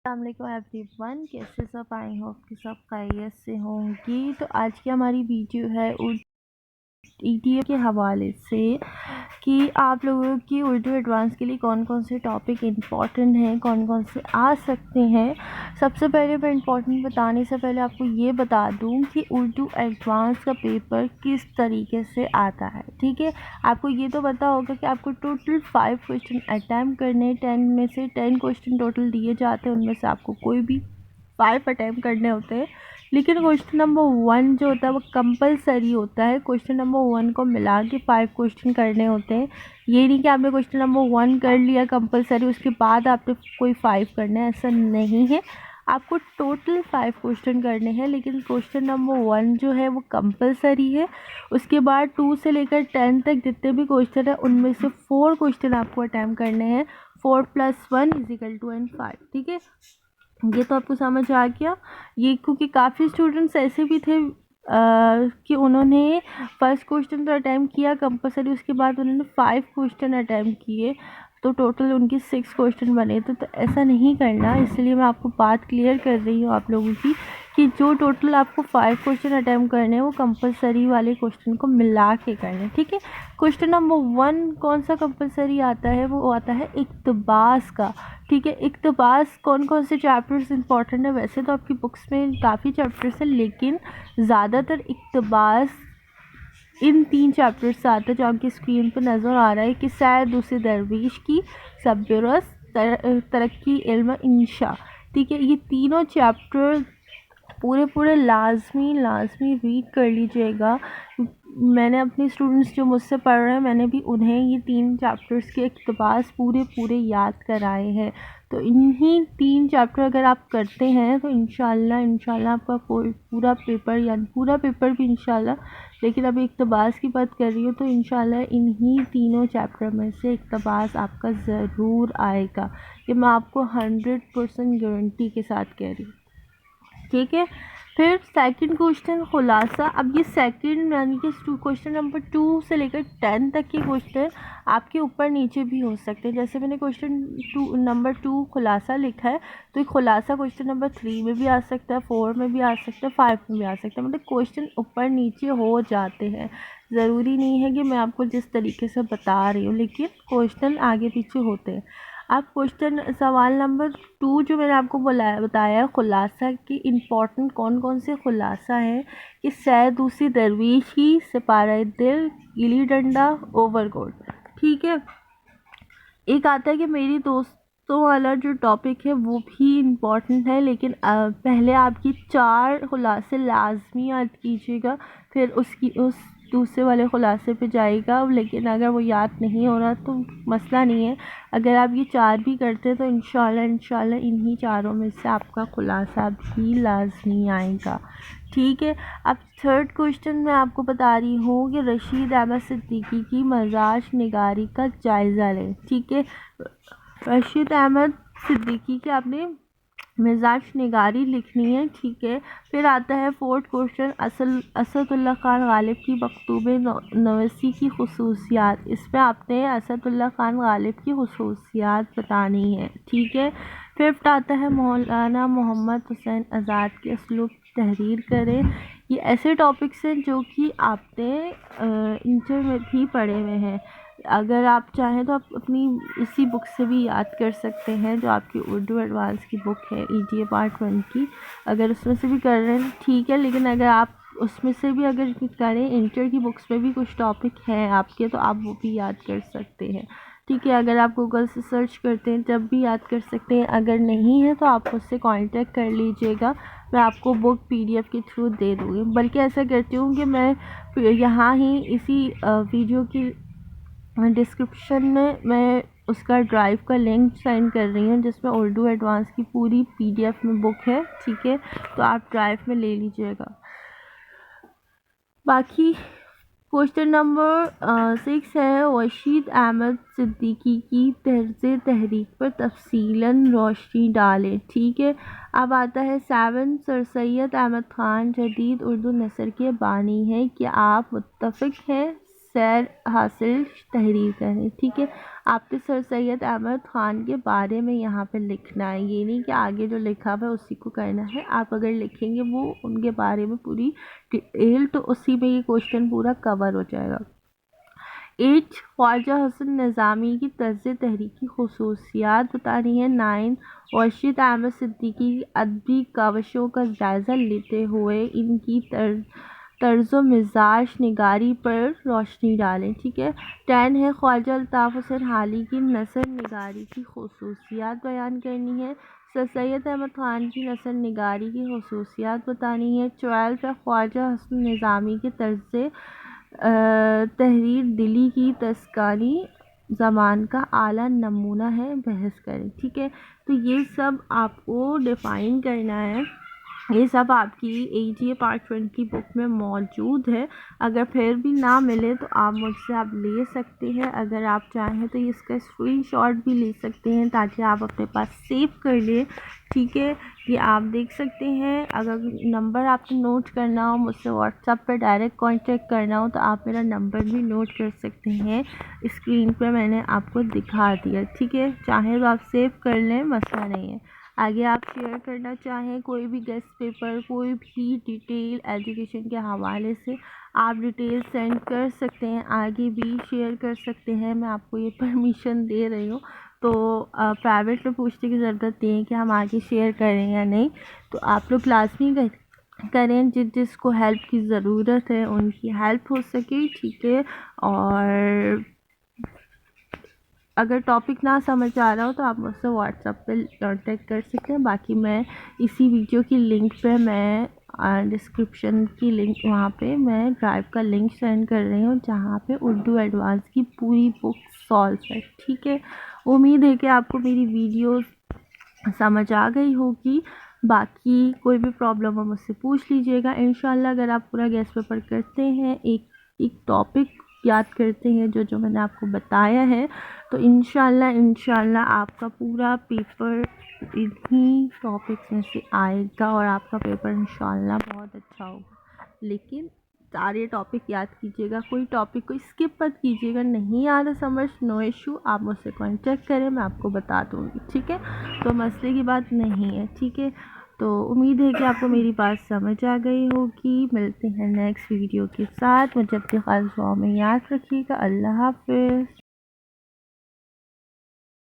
अस्सलामुअलैकुम एवरीवन, कैसे सब? आई होप कि सब खैरियत से होंगी। तो आज की हमारी वीडियो है ईटीए के हवाले से कि आप लोगों की उर्दू एडवांस के लिए कौन कौन से टॉपिक इम्पॉर्टेंट हैं, कौन कौन से आ सकते हैं। सबसे पहले मैं इम्पॉर्टेंट बताने से पहले आपको ये बता दूं कि उर्दू एडवांस का पेपर किस तरीके से आता है। ठीक है, आपको ये तो पता होगा कि आपको टोटल 5 क्वेश्चन अटैम्प्ट करने, 10 में से 10 क्वेश्चन टोटल दिए जाते हैं, उनमें से आपको कोई भी 5 अटैम्प्ट करने होते हैं। लेकिन क्वेश्चन नंबर 1 जो होता है वो कंपलसरी होता है। क्वेश्चन नंबर 1 को मिला के 5 क्वेश्चन करने होते हैं। ये नहीं कि आपने क्वेश्चन नंबर 1 कर लिया कंपलसरी, उसके बाद आपने कोई 5 करना है, ऐसा नहीं है। आपको टोटल 5 क्वेश्चन करने हैं, लेकिन क्वेश्चन नंबर 1 जो है वो कंपलसरी है। उसके बाद 2 से लेकर 10 तक जितने भी क्वेश्चन है उनमें से 4 क्वेश्चन आपको अटैम्प्ट करने हैं। 4 + 1 = 5। ठीक है, ये तो आपको समझ आ गया। ये क्योंकि काफ़ी स्टूडेंट्स ऐसे भी थे कि उन्होंने फर्स्ट क्वेश्चन तो अटैम्प्ट किया कंपलसरी, उसके बाद उन्होंने 5 क्वेश्चन अटैम्प्ट किए, तो टोटल उनके 6 क्वेश्चन बने थे। तो ऐसा नहीं करना, इसलिए मैं आपको बात क्लियर कर रही हूँ आप लोगों की कि जो टोटल आपको 5 क्वेश्चन अटैम्प्ट करने हैं वो कंपलसरी वाले क्वेश्चन को मिला के करने हैं। ठीक है, क्वेश्चन नंबर 1 कौन सा कंपलसरी आता है? वो आता है इक्तबास का। ठीक है, इक्तबास कौन कौन से चैप्टर्स इंपॉर्टेंट है? वैसे तो आपकी बुक्स में काफ़ी चैप्टर्स हैं, लेकिन ज़्यादातर इक्तबास इन 3 चैप्टर्स से आता है जो आपकी स्क्रीन पर नज़र आ रहा है कि सैर दूसरे दरवेश की, सब्रस, तरक्की, इल्म, इंशा। ठीक है, ये तीनों चैप्टर पूरे लाजमी रीड कर लीजिएगा। मैंने अपने स्टूडेंट्स जो मुझसे पढ़ रहे हैं, मैंने भी उन्हें ये 3 चैप्टर्स के इक़्तिबास पूरे याद कराए हैं। तो इन्हीं 3 चैप्टर अगर आप करते हैं तो इंशाल्लाह आपका पूरा पेपर, यानी पूरा पेपर भी इंशाल्लाह, लेकिन अभी इक़्तिबास की बात कर रही हूँ, तो इंशाल्लाह इन्हीं तीनों चैप्टर में से इक़्तिबास आपका ज़रूर आएगा। ये मैं आपको 100% गारंटी के साथ कह रही हूँ। ठीक है, फिर सेकंड क्वेश्चन खुलासा। अब ये सेकंड यानी कि क्वेश्चन नंबर 2 से लेकर 10 तक के क्वेश्चन आपके ऊपर नीचे भी हो सकते हैं। जैसे मैंने क्वेश्चन नंबर 2 खुलासा लिखा है, तो ये खुलासा क्वेश्चन नंबर 3 में भी आ सकता है, 4 में भी आ सकता है, 5 में भी आ सकता है। मतलब क्वेश्चन ऊपर नीचे हो जाते हैं, ज़रूरी नहीं है कि मैं आपको जिस तरीके से बता रही हूँ, लेकिन क्वेश्चन आगे पीछे होते हैं। आप क्वेश्चन सवाल नंबर 2 जो मैंने आपको बताया खुलासा की इम्पॉर्टेंट कौन कौन से खुलासा है कि सैर दूसरी दरवेश की, सिपारा दिल, गिली डंडा, ओवरकोट। ठीक है, एक आता है कि मेरी दोस्तों वाला जो टॉपिक है वो भी इम्पॉर्टेंट है, लेकिन पहले आपकी 4 खुलासे लाजमी याद कीजिएगा, फिर उस दूसरे वाले खुलासे पे जाएगा। लेकिन अगर वो याद नहीं हो रहा तो मसला नहीं है, अगर आप ये 4 भी करते हैं तो इंशाल्लाह इन्हीं चारों में से आपका खुलासा भी लाजमी आएगा। ठीक है, अब थर्ड क्वेश्चन मैं आपको बता रही हूँ कि रशीद अहमद सिद्दीकी की मजाज निगारी का जायज़ा लें। ठीक है, रशीद अहमद सिद्दीकी के आपने मिजाज निगारी लिखनी है। ठीक है, फिर आता है फोर्थ क्वेश्चन असदुल्ला खान गालिब की मकतूब नवसी की खसूसियात। इसमें आपने असदुल्ला खान गालिब की खसूसियात बतानी है। ठीक है, फिफ्थ आता है मौलाना मोहम्मद हुसैन आज़ाद के असलूब तहरीर करें। ये ऐसे टॉपिक्स हैं जो कि आपने इंटर में भी पढ़े हुए हैं। अगर आप चाहें तो आप अपनी इसी बुक से भी याद कर सकते हैं, जो आपकी उर्दू एडवांस की बुक है ईटीए पार्ट 1 की। अगर उसमें से भी कर रहे हैं ठीक है, लेकिन अगर आप उसमें से भी अगर करें, इंटर की बुक्स में भी कुछ टॉपिक हैं आपके, तो आप वो भी याद कर सकते हैं। ठीक है, अगर आप गूगल से सर्च करते हैं तब भी याद कर सकते हैं, अगर नहीं है तो आप मुझसे कांटेक्ट कर लीजिएगा, मैं आपको बुक पीडीएफ के थ्रू दे दूँगी। बल्कि ऐसा करती हूँ कि मैं यहाँ ही इसी वीडियो की डिस्क्रिप्शन में मैं उसका ड्राइव का लिंक सेंड कर रही हूँ, जिसमें उर्दू एडवांस की पूरी पीडीएफ में बुक है। ठीक है, तो आप ड्राइव में ले लीजिएगा। बाकी क्वेश्चन नंबर 6 है रशीद अहमद सिद्दीकी की तर्ज़ तहरीक पर तफसीलन रोशनी डालें। ठीक है, अब आता है 7 सर सैयद अहमद ख़ान जदीद उर्दू नसर के बानी हैं, क्या आप मुत्तफ़िक़ हैं? सैर हासिल तहरीर करें। ठीक है, आपने सर सैयद अहमद ख़ान के बारे में यहाँ पे लिखना है, ये नहीं कि आगे जो लिखा हुआ है उसी को करना है। आप अगर लिखेंगे वो उनके बारे में पूरी डिटेल, तो उसी में ये क्वेश्चन पूरा कवर हो जाएगा। 8 ख्वाजा हसन निज़ामी की तर्ज तहरीर की खसूसियात बतानी है। 9 रशीद अहमद सिद्दीकी की अदबी काविशों का जायज़ा लेते हुए इनकी तर्ज़ो मिजाज निगारी पर रोशनी डालें। ठीक है। 10 है ख्वाजा अल्ताफ़ हुसैन हाली की नसर निगारी की खसूसियात बयान करनी है। सर सैयद अहमद ख़ान की नसर निगारी की खसूसियात बतानी है। 12 है ख्वाजा हसन निज़ामी के तर्ज़ तहरीर दिली की तस्कारी ज़मान का आला नमूना है, बहस करें। ठीक है, तो ये सब आपको डिफ़ाइन करना है। ये सब आपकी ATA पार्ट 1 की बुक में मौजूद है। अगर फिर भी ना मिले तो आप मुझसे आप ले सकते हैं। अगर आप चाहें तो इसका स्क्रीनशॉट भी ले सकते हैं ताकि आप अपने पास सेव कर लें। ठीक है, ये आप देख सकते हैं। अगर नंबर आपको नोट करना हो, मुझसे व्हाट्सएप पर डायरेक्ट कांटेक्ट करना हो, तो आप मेरा नंबर भी नोट कर सकते हैं। स्क्रीन पे मैंने आपको दिखा दिया। ठीक है, चाहे तो आप सेव कर लें, मसला नहीं है। आगे आप शेयर करना चाहें कोई भी गेस्ट पेपर, कोई भी डिटेल एजुकेशन के हवाले से, आप डिटेल सेंड कर सकते हैं, आगे भी शेयर कर सकते हैं। मैं आपको ये परमिशन दे रही हूँ, तो प्राइवेट में पूछने की ज़रूरत नहीं है कि हम आगे शेयर करें या नहीं। तो आप लोग लाजमी करें, जिसको हेल्प की ज़रूरत है उनकी हेल्प हो सके। ठीक है, और अगर टॉपिक ना समझ आ रहा हो तो आप मुझसे व्हाट्सएप पे कांटेक्ट कर सकते हैं। बाकी मैं इसी वीडियो की लिंक पे मैं डिस्क्रिप्शन की लिंक, वहाँ पे मैं ड्राइव का लिंक सेंड कर रही हूँ जहाँ पे उर्दू एडवांस की पूरी बुक सॉल्व है। ठीक है, उम्मीद है कि आपको मेरी वीडियो समझ आ गई होगी। बाकी कोई भी प्रॉब्लम हो मुझसे पूछ लीजिएगा। इंशाल्लाह अगर आप पूरा गेस्ट पेपर करते हैं, एक टॉपिक याद करते हैं जो मैंने आपको बताया है, तो इंशाल्लाह आपका पूरा पेपर इन्हीं टॉपिक्स में से आएगा और आपका पेपर इंशाल्लाह बहुत अच्छा होगा। लेकिन सारे टॉपिक याद कीजिएगा, कोई टॉपिक को स्किप मत कीजिएगा। नहीं आ रहा समझ, नो इशू, आप मुझसे कांटेक्ट करें, मैं आपको बता दूँगी। ठीक है, तो मसले की बात नहीं है। ठीक है, तो उम्मीद है कि आपको मेरी बात समझ आ गई होगी। मिलते हैं नेक्स्ट वीडियो के साथ। मुझे अपने ख़ास दुआ में याद रखिएगा। अल्लाह हाफ़िज़।